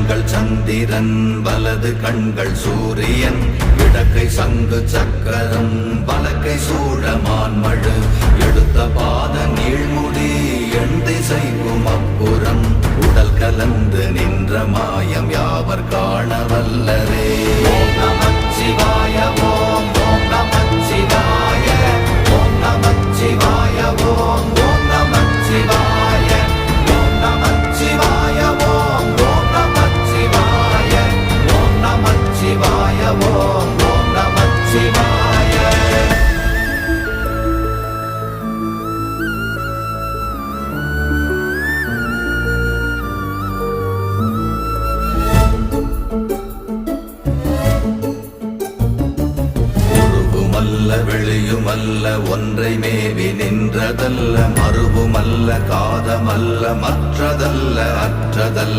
கண்கள் சந்திரன் வலது கண்கள் சூரியன் இடக்கை சங்கு சக்கரம் வலக்கை சூழமான்மழு எடுத்த பாத நீழ்முடி எண் திசைக்கும் அப்புறம் உடல் கலந்து நின்ற மாயம் யாவர் காண வல்லரே. ஓம் நமச்சிவாய ஓம் ஓம் நமச்சிவாய ஓம் நமச்சிவாய ஓம் ஓம் நமச்சிவாய ஓம் நமச்சிவாய ஓம் ஓம் நமச்சிவாய ஓம் நமச்சிவாய ஓம் ஓம் நமச்சிவாய. வெளியுமல்ல ஒன்றை மேவி நின்றதல்ல மறுவுமல்ல காதமல்ல மற்றதல்ல அற்றதல்ல